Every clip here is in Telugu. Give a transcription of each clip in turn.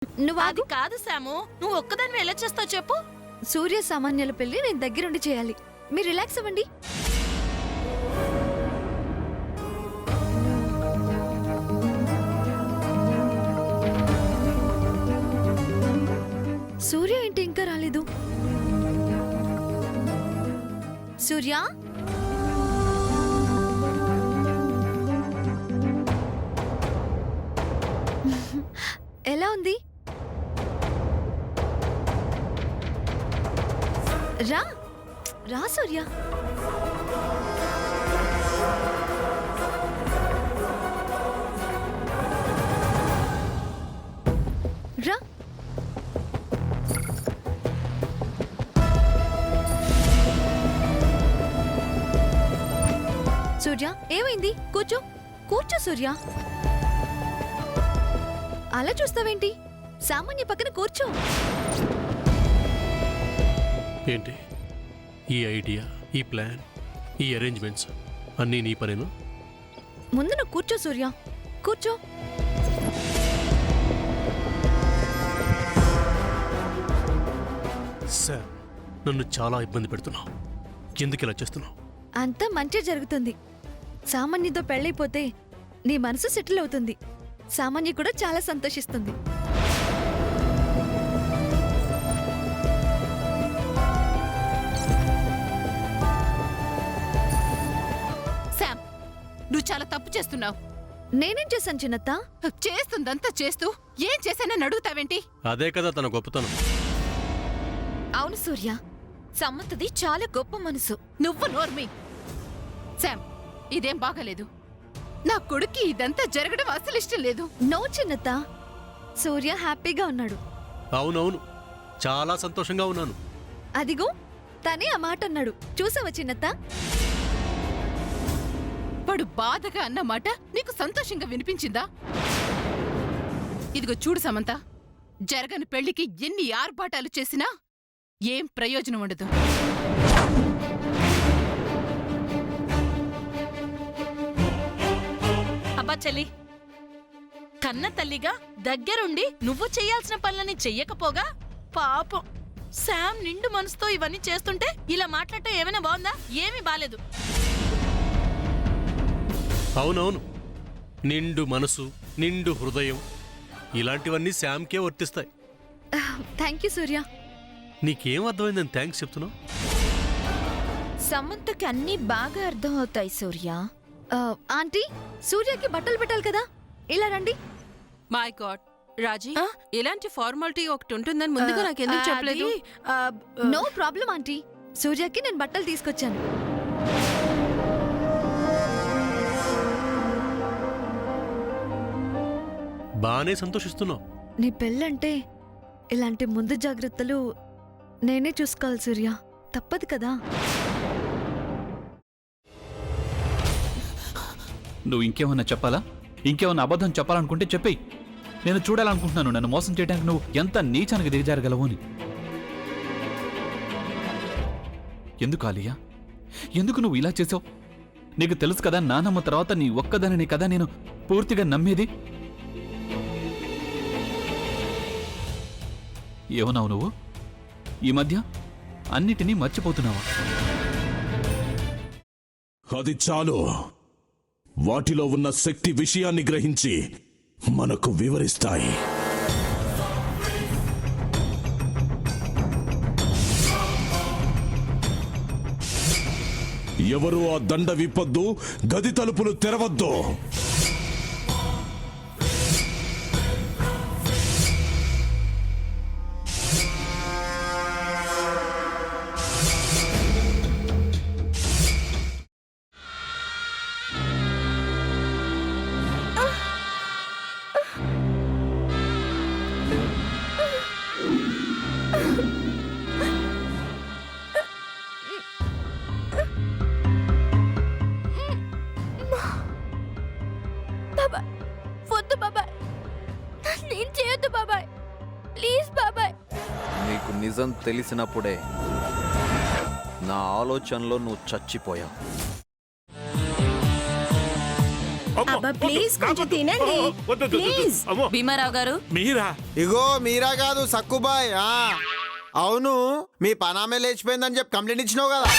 నువ్వు అది కాదు శాము, నువ్వు ఒక్కదాన్ని ఎలా చేస్తావు చెప్పు. సూర్య సామాన్యుల పెళ్లి నేను దగ్గరుండి చేయాలి. మీరు రిలాక్స్ అవ్వండి. సూర్య ఏంటి ఇంకా రాలేదు? సూర్య, ఎలా ఉంది? రా రా సూర్య. రా. సూర్య ఏమైంది? కూర్చో కూర్చో సూర్య. అలా చూస్తావేంటి? సామాన్య పక్కన కూర్చో. ఏంటి ఈ ఐడియా, ఈ ప్లాన్, ఈ అరేంజ్మెంట్స్ అన్నీ నీ పనేనా? ముందు నువ్వు కూర్చో సూర్య, కూర్చో. సార్, నన్ను చాలా ఇబ్బంది పెడుతున్నావు. ఎందుకు ఇలా చేస్తున్నావు? అంతా మంచి జరుగుతుంది. సామాన్యతో పెళ్ళైపోతే నీ మనసు సెటిల్ అవుతుంది. సామాన్య కూడా చాలా సంతోషిస్తుంది. శామ్, నువ్వు చాలా తప్పు చేస్తున్నావు. నేనేం చేశాను చిన్నత్త? చేస్తుందంతా చేస్తూ ఏం చేశానని అడుగుతావేంటి? అదే కదా తన గొప్పతనం. అవును సూర్య, సమ్మతది చాలా గొప్ప మనసు. నువ్వు నోర్మి. శామ్, ఇదేం బాగలేదు. నా కొడుక్కి ఇదంతా జరగడం అసలు ఇష్టం లేదు. నో చిన్నత్త, సూర్య హ్యాపీగా ఉన్నాడు. అవునవును, చాలా సంతోషంగా ఉన్నాను. అదిగో తనే ఆ మాట అన్నాడు. చూసావా చిన్నత్త? వాడు బాధగా అన్నమాట నీకు సంతోషంగా వినిపించిందా? ఇదిగో చూడు సమంత, జరగని పెళ్లికి ఎన్ని ఆర్భాటాలు చేసినా ఏం ప్రయోజనం ఉండదు. అబ్బా చెల్లి, కన్న తల్లిగా దగ్గరుండి నువ్వు చెయ్యాల్సిన పనులని చెయ్యకపోగా పాపం శామ్ నిండు మనసుతో ఇవన్నీ చేస్తుంటే ఇలా మాట్లాడటం ఏమైనా బాగుందా? ఏమీ బాలేదు. అవునవును, నిండు మనసు, నిండు హృదయం ఇలాంటివన్నీ శామ్కే వర్తిస్తాయి. థ్యాంక్ యూ సూర్య. నీకేం అర్థమైందని థ్యాంక్స్ చెప్తున్నావు? సమంతకి అన్నీ బాగా అర్థం అవుతాయి సూర్య. ఆంటీ, సూర్యకి బట్టలు పెట్టాలి కదా, ఇలా రండి. మై గాడ్ రాజీ, ఇలాంటి ఫార్మాలిటీ ఒకటి ఉంటుందని ముందుగా నాకెందుకు చెప్పలేదు? నో ప్రాబ్లం ఆంటీ, సూర్యకి నేను బట్టలు తీసుకొచ్చాను. బానే సంతోషిస్తున్నావు. నీ పెళ్ళంటే ఇలాంటి ముందు జాగ్రత్తలు నేనే చూసుకోవాలి సూర్య, తప్పదు కదా. నువ్వు ఇంకేమన్నా చెప్పాలా? ఇంకేమన్నా అబద్ధం చెప్పాలనుకుంటే చెప్పేయి. నేను చూడాలనుకుంటున్నాను నన్ను మోసం చేయడానికి నువ్వు ఎంత నీచానికి దిగజారగలవు అని. ఎందుకు ఆలియా, ఎందుకు నువ్వు ఇలా చేసావు? నీకు తెలుసు కదా నానమ్మ తర్వాత నీ ఒక్కదానిని కదా నేను పూర్తిగా నమ్మేది. ఏమన్నావు నువ్వు? ఈ మధ్య అన్నిటినీ మర్చిపోతున్నావా? అది చాలు. వాటిలో ఉన్న శక్తి విషయాన్ని గ్రహించి మనకు వివరిస్తాయి. ఎవరు ఆ దండ విప్పొద్దు, గది తలుపులు తెరవద్దు. వద్దు బాబాయ్, నేను చేయొద్దు బాబాయ్, ప్లీజ్ బాబాయ్. నీకు నిజం తెలిసినప్పుడే నా ఆలోచనలో నువ్వు చచ్చిపోయావు. అబ్బా ప్లీజ్ కొంచెం తినండి ప్లీజ్. భీమారావు గారు మీరా ఇగో మీరా కాదు సక్కుబాయ్. అవును, మీ పనామే లేచిపోయిందని చెప్పి కంప్లైంట్ ఇచ్చినావు కదా.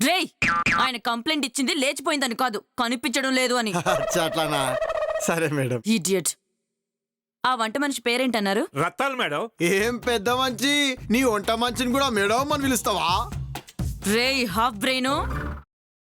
రేయ్ ఆయన కంప్లైంట్ ఇచ్చింది లేచిపోయిందని కాదు, కనిపించడం లేదు అని. అచ్చా, అట్లానా? సరే మేడం. ఇడియట్. ఆ వంట మనిషి పేరేంటన్నారు? రత్తాలు మేడం. ఏం పెద్ద మంచి, నీ వంట మంచిని కూడా మేడం అని పిలుస్తావా? రేయ్ హాఫ్ బ్రెయిన్,